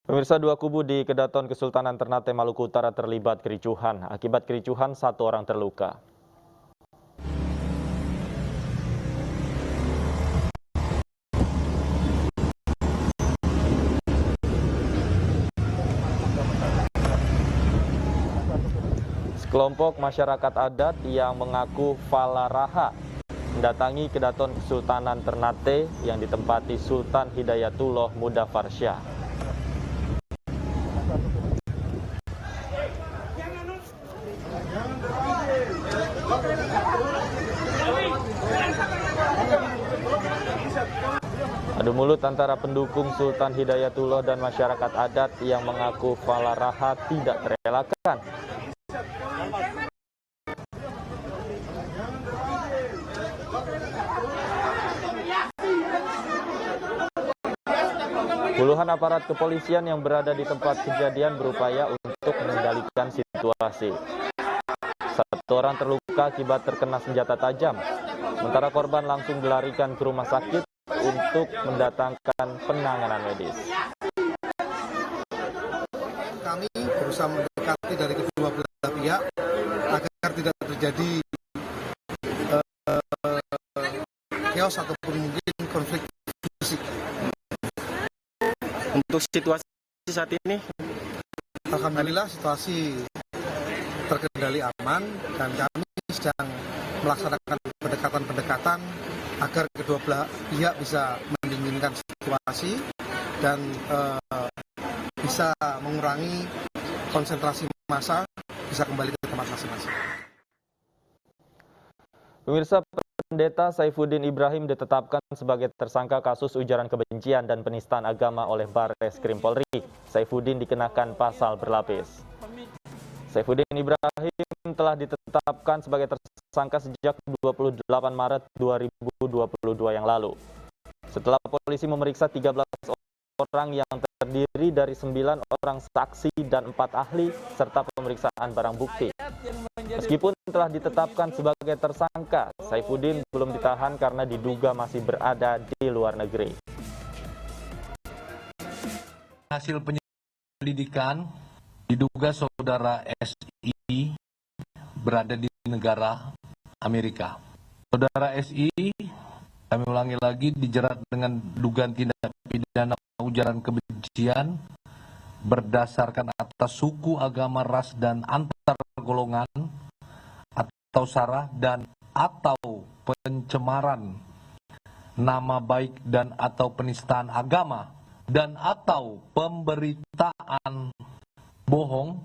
Pemirsa, dua kubu di Kedaton Kesultanan Ternate, Maluku Utara terlibat kericuhan. Akibat kericuhan, 1 orang terluka. Sekelompok masyarakat adat yang mengaku Falaraha mendatangi Kedaton Kesultanan Ternate yang ditempati Sultan Hidayatullah Mudafarsyah. Adu mulut antara pendukung Sultan Hidayatullah dan masyarakat adat yang mengaku Falaraha tidak terelakkan. Puluhan aparat kepolisian yang berada di tempat kejadian berupaya untuk mengendalikan situasi. 1 orang terluka akibat terkena senjata tajam, sementara korban langsung dilarikan ke rumah sakit untuk mendatangkan penanganan medis. Kami berusaha mendekati dari kedua belah pihak agar tidak terjadi chaos ataupun mungkin konflik fisik. Untuk situasi saat ini, Alhamdulillah situasi terkendali aman dan kami sedang melaksanakan pendekatan-pendekatan agar kedua belah pihak bisa mendinginkan situasi dan bisa mengurangi konsentrasi massa, bisa kembali ke tempat masing-masing. Pemirsa, Pendeta Saifuddin Ibrahim ditetapkan sebagai tersangka kasus ujaran kebencian dan penistaan agama oleh Barreskrim Polri. Saifuddin dikenakan pasal berlapis. Saifuddin Ibrahim telah ditetapkan sebagai tersangka sejak 28 Maret 2022 yang lalu. Setelah polisi memeriksa 13 orang yang terdiri dari 9 orang saksi dan 4 ahli serta pemeriksaan barang bukti. Meskipun telah ditetapkan sebagai tersangka, Saifuddin belum ditahan karena diduga masih berada di luar negeri. Hasil penyelidikan diduga saudara SI berada di negara Amerika. Saudara SI, kami ulangi lagi, dijerat dengan dugaan tindak pidana ujaran kebencian berdasarkan atas suku, agama, ras, dan antar golongan atau sara dan atau pencemaran nama baik dan atau penistaan agama dan atau pemberitaan bohong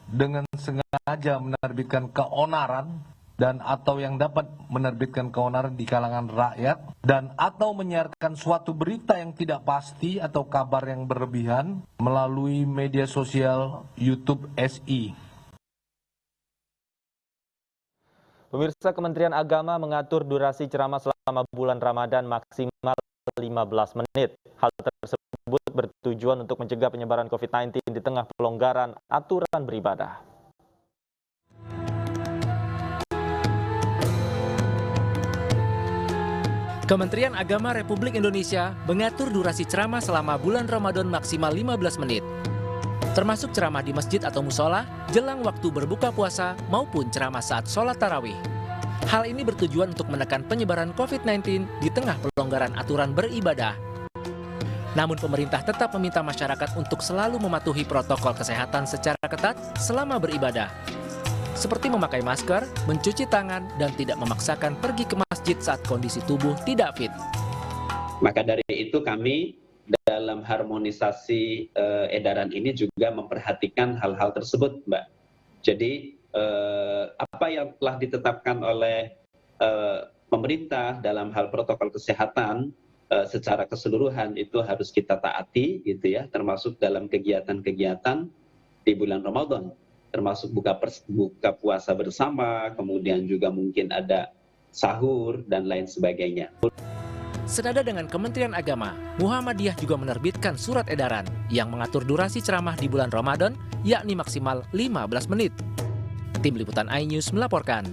dengan sengaja menerbitkan keonaran dan atau yang dapat menerbitkan keonaran di kalangan rakyat dan atau menyiarkan suatu berita yang tidak pasti atau kabar yang berlebihan melalui media sosial YouTube SI. Pemirsa, Kementerian Agama mengatur durasi ceramah selama bulan Ramadan maksimal 15 menit. Hal tersebut bertujuan untuk mencegah penyebaran COVID-19 di tengah pelonggaran aturan beribadah. Kementerian Agama Republik Indonesia mengatur durasi ceramah selama bulan Ramadan maksimal 15 menit. Termasuk ceramah di masjid atau musola, jelang waktu berbuka puasa, maupun ceramah saat sholat tarawih. Hal ini bertujuan untuk menekan penyebaran COVID-19 di tengah pelonggaran aturan beribadah. Namun pemerintah tetap meminta masyarakat untuk selalu mematuhi protokol kesehatan secara ketat selama beribadah. Seperti memakai masker, mencuci tangan, dan tidak memaksakan pergi ke masjid saat kondisi tubuh tidak fit. Maka dari itu kami dalam harmonisasi edaran ini juga memperhatikan hal-hal tersebut, Mbak. Jadi apa yang telah ditetapkan oleh pemerintah dalam hal protokol kesehatan secara keseluruhan itu harus kita taati, gitu ya, termasuk dalam kegiatan-kegiatan di bulan Ramadan. Termasuk buka puasa bersama, kemudian juga mungkin ada sahur, dan lain sebagainya. Senada dengan Kementerian Agama, Muhammadiyah juga menerbitkan surat edaran yang mengatur durasi ceramah di bulan Ramadan, yakni maksimal 15 menit. Tim Liputan iNews melaporkan.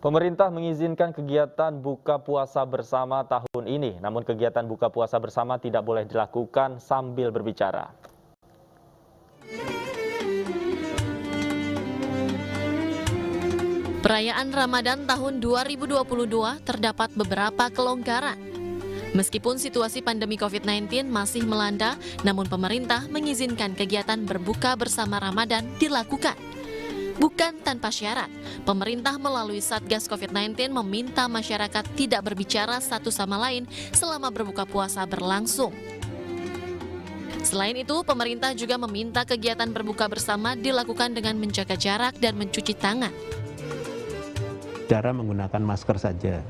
Pemerintah mengizinkan kegiatan buka puasa bersama tahun tahun ini. Namun kegiatan buka puasa bersama tidak boleh dilakukan sambil berbicara. Perayaan Ramadan tahun 2022 terdapat beberapa kelonggaran. Meskipun situasi pandemi COVID-19 masih melanda, namun pemerintah mengizinkan kegiatan berbuka bersama Ramadan dilakukan. Bukan tanpa syarat, pemerintah melalui Satgas COVID-19 meminta masyarakat tidak berbicara satu sama lain selama berbuka puasa berlangsung. Selain itu, pemerintah juga meminta kegiatan berbuka bersama dilakukan dengan menjaga jarak dan mencuci tangan. Cara menggunakan masker saja.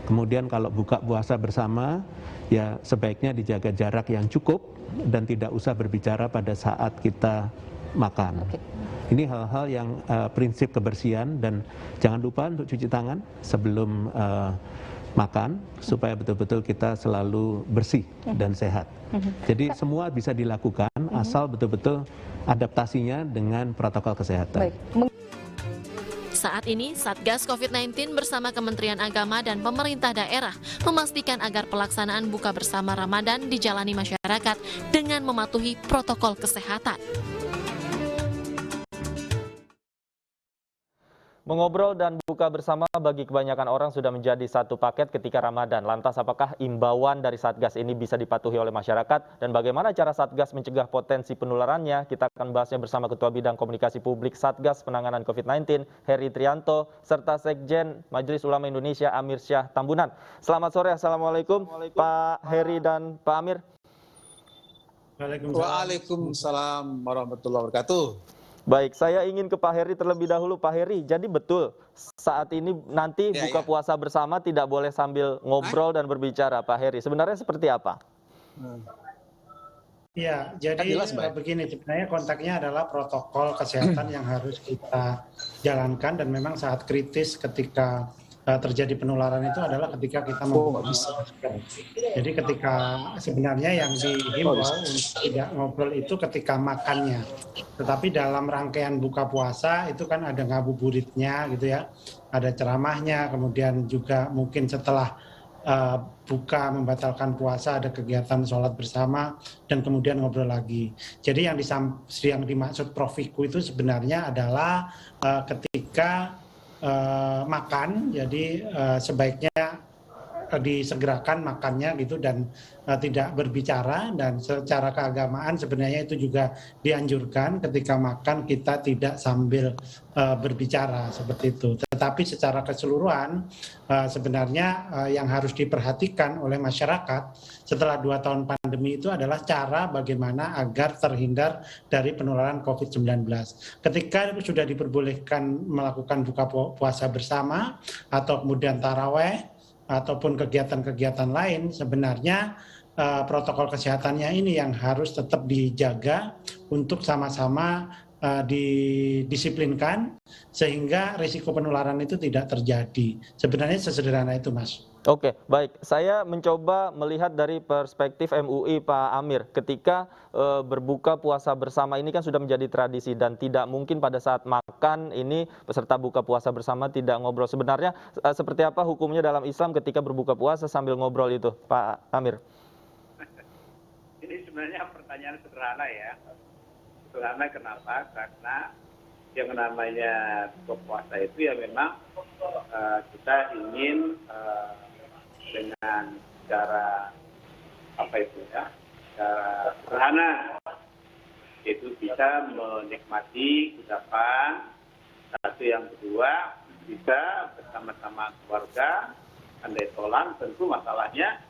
Kemudian kalau buka puasa bersama, ya sebaiknya dijaga jarak yang cukup dan tidak usah berbicara pada saat kita makan. Ini hal-hal yang prinsip kebersihan, dan jangan lupa untuk cuci tangan sebelum makan supaya betul-betul kita selalu bersih dan sehat. Jadi semua bisa dilakukan asal betul-betul adaptasinya dengan protokol kesehatan. Saat ini, Satgas COVID-19 bersama Kementerian Agama dan pemerintah daerah memastikan agar pelaksanaan buka bersama Ramadan dijalani masyarakat dengan mematuhi protokol kesehatan. Mengobrol dan buka bersama bagi kebanyakan orang sudah menjadi satu paket ketika Ramadan. Lantas apakah imbauan dari Satgas ini bisa dipatuhi oleh masyarakat? Dan bagaimana cara Satgas mencegah potensi penularannya? Kita akan bahasnya bersama Ketua Bidang Komunikasi Publik Satgas Penanganan COVID-19, Heri Trianto, serta Sekjen Majelis Ulama Indonesia, Amir Syah Tambunan. Selamat sore, Assalamualaikum Pak Heri dan Pak Amir. Waalaikumsalam warahmatullahi wabarakatuh. Baik, saya ingin ke Pak Heri terlebih dahulu. Pak Heri, jadi betul saat ini nanti buka puasa bersama tidak boleh sambil ngobrol dan berbicara, Pak Heri. Sebenarnya seperti apa? Ya, jadi begini, sebenarnya konteksnya adalah protokol kesehatan yang harus kita jalankan, dan memang saat kritis ketika terjadi penularan itu adalah ketika kita membuka masker. Jadi ketika sebenarnya yang dihimbau untuk tidak ngobrol itu ketika makannya. Tetapi dalam rangkaian buka puasa itu kan ada ngabuburitnya gitu ya, ada ceramahnya, kemudian juga mungkin setelah buka membatalkan puasa ada kegiatan sholat bersama dan kemudian ngobrol lagi. Jadi yang dimaksud Prof. Wiku itu sebenarnya adalah ketika makan, jadi sebaiknya disegerakan makannya gitu dan tidak berbicara, dan secara keagamaan sebenarnya itu juga dianjurkan ketika makan kita tidak sambil berbicara seperti itu. Tetapi secara keseluruhan sebenarnya yang harus diperhatikan oleh masyarakat setelah 2 tahun pandemi itu adalah cara bagaimana agar terhindar dari penularan COVID-19. Ketika sudah diperbolehkan melakukan buka puasa bersama atau kemudian taraweh ataupun kegiatan-kegiatan lain, sebenarnya protokol kesehatannya ini yang harus tetap dijaga untuk sama-sama didisiplinkan sehingga risiko penularan itu tidak terjadi. Sebenarnya sesederhana itu, Mas. Oke, baik. Saya mencoba melihat dari perspektif MUI, Pak Amir. Ketika berbuka puasa bersama ini kan sudah menjadi tradisi dan tidak mungkin pada saat makan ini peserta buka puasa bersama tidak ngobrol. Sebenarnya seperti apa hukumnya dalam Islam ketika berbuka puasa sambil ngobrol itu, Pak Amir? Ini sebenarnya pertanyaan sederhana ya. Sederhana kenapa? Karena yang namanya buka puasa itu ya memang kita ingin dengan cara cara sederhana, itu bisa menikmati kudapan. Satu, yang kedua bisa bersama-sama keluarga, andai tolang. Tentu masalahnya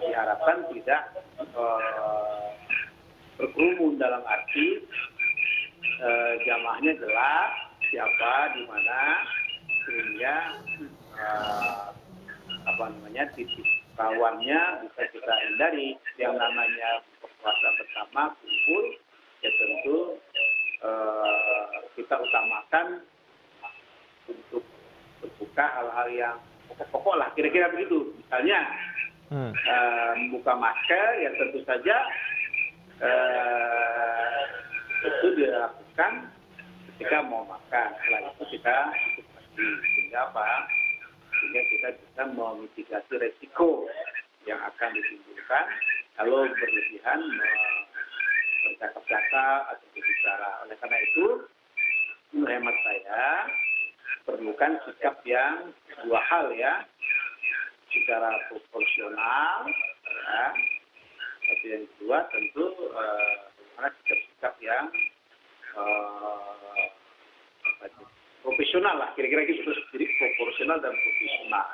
diharapkan tidak berkerumun, dalam arti jamaahnya jelas siapa di mana, sehingga titik rawannya bisa kita hindari. Yang namanya puasa bersama kumpul ya tentu kita utamakan untuk berbuka hal-hal yang pokok-pokok lah, kira-kira begitu. Misalnya membuka masker ya tentu saja itu dilakukan ketika mau makan. Setelah itu kita ikut sehingga apa? sehingga kita bisa memitigasi resiko yang akan ditimbulkan kalau berlebihan bercakap-cakap atau berbicara. Oleh karena itu, menurut hemat saya, perlukan sikap yang dua hal ya, secara proporsional, ya. Tapi yang kedua tentu bagaimana sikap-sikap yang profesional lah, kira-kira gitu, jadi proporsional dan profesional.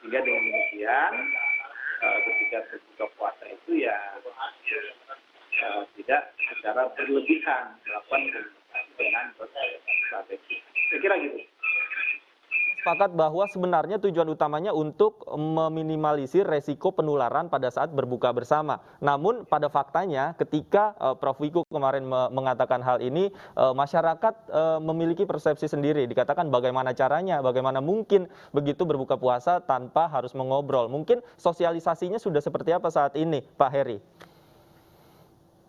Sehingga dengan demikian, ketika berbuka puasa itu ya tidak secara berlebihan melakukan komunikasi dengan strategi. Saya kira gitu. Sepakat bahwa sebenarnya tujuan utamanya untuk meminimalisir resiko penularan pada saat berbuka bersama. Namun pada faktanya ketika Prof. Wiku kemarin mengatakan hal ini, masyarakat memiliki persepsi sendiri. Dikatakan bagaimana caranya, bagaimana mungkin begitu berbuka puasa tanpa harus mengobrol. Mungkin sosialisasinya sudah seperti apa saat ini, Pak Heri?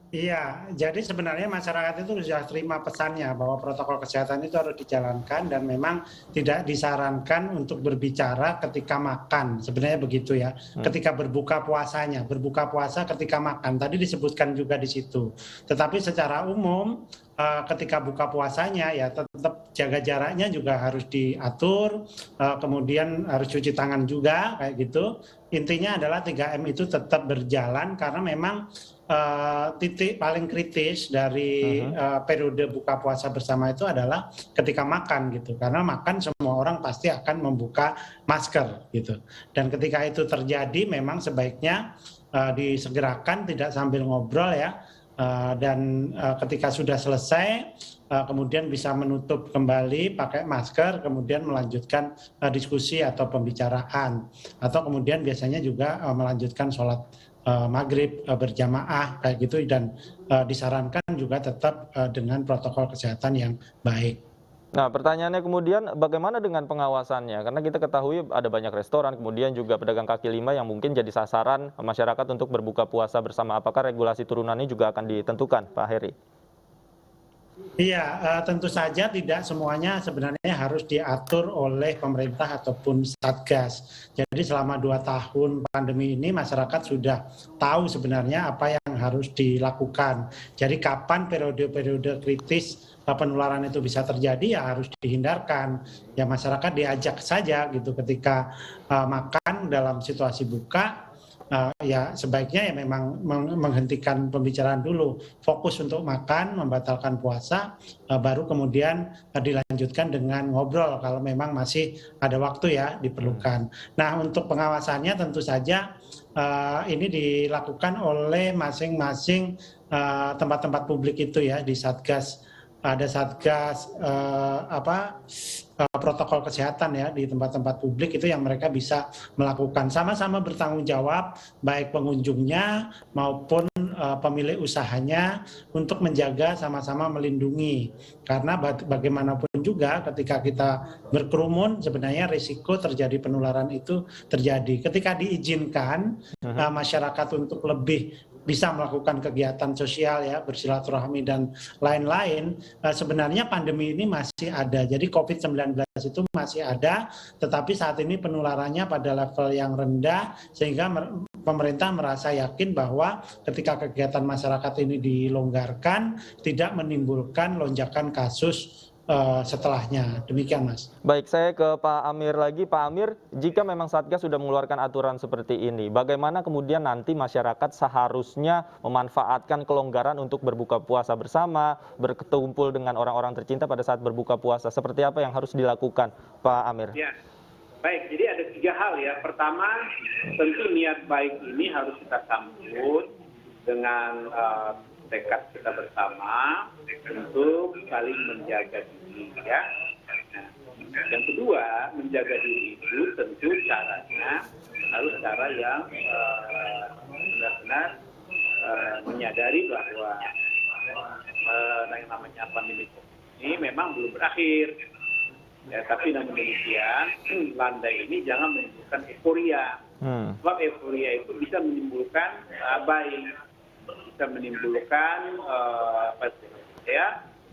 Iya, jadi sebenarnya masyarakat itu sudah terima pesannya bahwa protokol kesehatan itu harus dijalankan dan memang tidak disarankan untuk berbicara ketika makan. Sebenarnya begitu ya. Ketika berbuka puasanya, berbuka puasa ketika makan. Tadi disebutkan juga di situ. Tetapi secara umum ketika buka puasanya ya tetap jaga jaraknya juga harus diatur, kemudian harus cuci tangan juga kayak gitu. Intinya adalah 3M itu tetap berjalan karena memang titik paling kritis dari periode buka puasa bersama itu adalah ketika makan gitu, karena makan semua orang pasti akan membuka masker gitu, dan ketika itu terjadi memang sebaiknya disegerakan, tidak sambil ngobrol ya, dan ketika sudah selesai kemudian bisa menutup kembali pakai masker, kemudian melanjutkan diskusi atau pembicaraan, atau kemudian biasanya juga melanjutkan sholat maghrib berjamaah kayak gitu, dan disarankan juga tetap dengan protokol kesehatan yang baik. Nah, pertanyaannya kemudian bagaimana dengan pengawasannya? Karena kita ketahui ada banyak restoran, kemudian juga pedagang kaki lima yang mungkin jadi sasaran masyarakat untuk berbuka puasa bersama. Apakah regulasi turunannya juga akan ditentukan, Pak Heri? Iya, tentu saja tidak semuanya sebenarnya harus diatur oleh pemerintah ataupun Satgas. Jadi selama 2 tahun pandemi ini masyarakat sudah tahu sebenarnya apa yang harus dilakukan. Jadi kapan periode-periode kritis penularan itu bisa terjadi ya harus dihindarkan. Ya masyarakat diajak saja gitu ketika makan dalam situasi buka. Ya sebaiknya ya memang menghentikan pembicaraan dulu, fokus untuk makan, membatalkan puasa, baru kemudian dilanjutkan dengan ngobrol kalau memang masih ada waktu ya diperlukan. Nah untuk pengawasannya tentu saja ini dilakukan oleh masing-masing tempat-tempat publik itu ya, di Satgas. Ada Satgas protokol kesehatan ya di tempat-tempat publik itu yang mereka bisa melakukan, sama-sama bertanggung jawab baik pengunjungnya maupun pemilik usahanya untuk menjaga, sama-sama melindungi, karena bagaimanapun juga ketika kita berkerumun sebenarnya risiko terjadi penularan itu terjadi. Ketika diizinkan masyarakat untuk lebih bisa melakukan kegiatan sosial ya, bersilaturahmi dan lain-lain, sebenarnya pandemi ini masih ada. Jadi COVID-19 itu masih ada, tetapi saat ini penularannya pada level yang rendah, sehingga pemerintah merasa yakin bahwa ketika kegiatan masyarakat ini dilonggarkan, tidak menimbulkan lonjakan kasus setelahnya. Demikian Mas. Baik, saya ke Pak Amir lagi. Pak Amir, jika memang Satgas sudah mengeluarkan aturan seperti ini, bagaimana kemudian nanti masyarakat seharusnya memanfaatkan kelonggaran untuk berbuka puasa bersama, berkumpul dengan orang-orang tercinta pada saat berbuka puasa? Seperti apa yang harus dilakukan, Pak Amir? Ya, baik. Jadi ada 3 hal ya. Pertama, tentu niat baik ini harus kita sambut dengan tekad kita bersama untuk saling menjaga diri ya. Nah, yang kedua, menjaga diri itu tentu caranya harus cara yang benar-benar menyadari bahwa yang namanya pandemi ini memang belum berakhir. Ya, tapi namun demikian landai ini jangan menimbulkan euforia. Sebab euforia itu bisa menimbulkan abai, bisa menimbulkan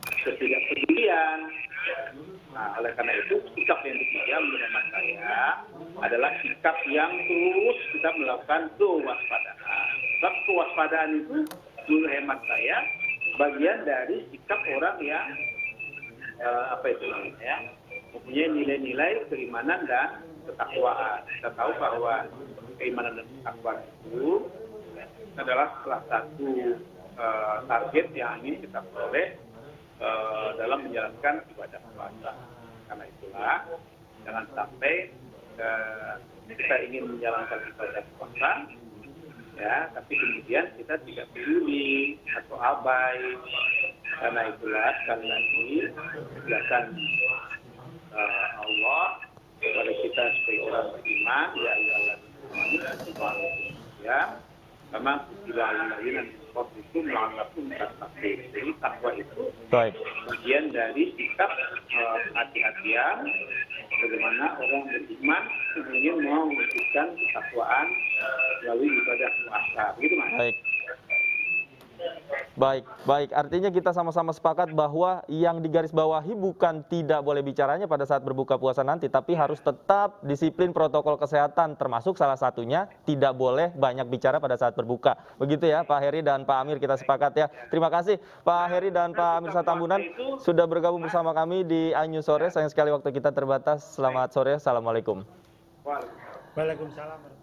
ketidakpedulian, Nah, oleh karena itu sikap yang ketiga menurut hemat saya adalah sikap yang terus kita melakukan kewaspadaan. Sebab kewaspadaan itu menurut hemat saya bagian dari sikap orang yang mempunyai nilai-nilai keimanan dan ketakwaan. Kita tahu bahwa keimanan dan ketakwaan itu adalah salah satu target yang ingin kita peroleh dalam menjalankan ibadah puasa. Karena itulah jangan sampai kita ingin menjalankan ibadah puasa, ya, tapi kemudian kita tidak peduli atau abai. Karena itulah sekali lagi silakan Allah kepada kita sebagai orang beriman, ya Allah, ya, memang tidak lain itu melakukan takdir. Jadi takwa itu bagian dari sikap hati-hatian bagaimana orang beriman ingin mewujudkan ketakwaan melalui ibadah puasa. Begitu, Mas. Baik. Artinya kita sama-sama sepakat bahwa yang digarisbawahi bukan tidak boleh bicaranya pada saat berbuka puasa nanti, tapi harus tetap disiplin protokol kesehatan, termasuk salah satunya tidak boleh banyak bicara pada saat berbuka. Begitu ya, Pak Heri dan Pak Amir, kita sepakat ya. Terima kasih Pak Heri dan Pak Amir Satambunan sudah bergabung bersama kami di iNews Sore. Sayang sekali waktu kita terbatas. Selamat sore. Assalamualaikum. Waalaikumsalam.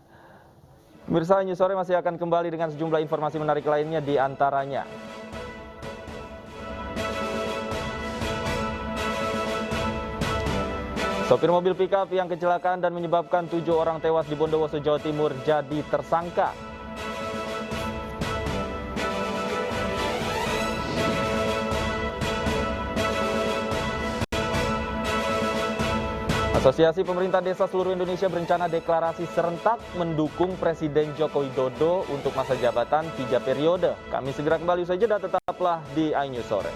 Pemirsa, News Sore masih akan kembali dengan sejumlah informasi menarik lainnya, di antaranya sopir mobil pickup yang kecelakaan dan menyebabkan 7 orang tewas di Bondowoso, Jawa Timur jadi tersangka. Asosiasi Pemerintah Desa seluruh Indonesia berencana deklarasi serentak mendukung Presiden Joko Widodo untuk masa jabatan 3 periode. Kami segera kembali usai jeda, tetaplah di iNews Sore.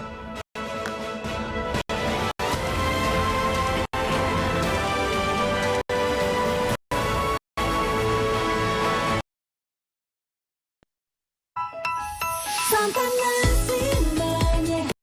Sampai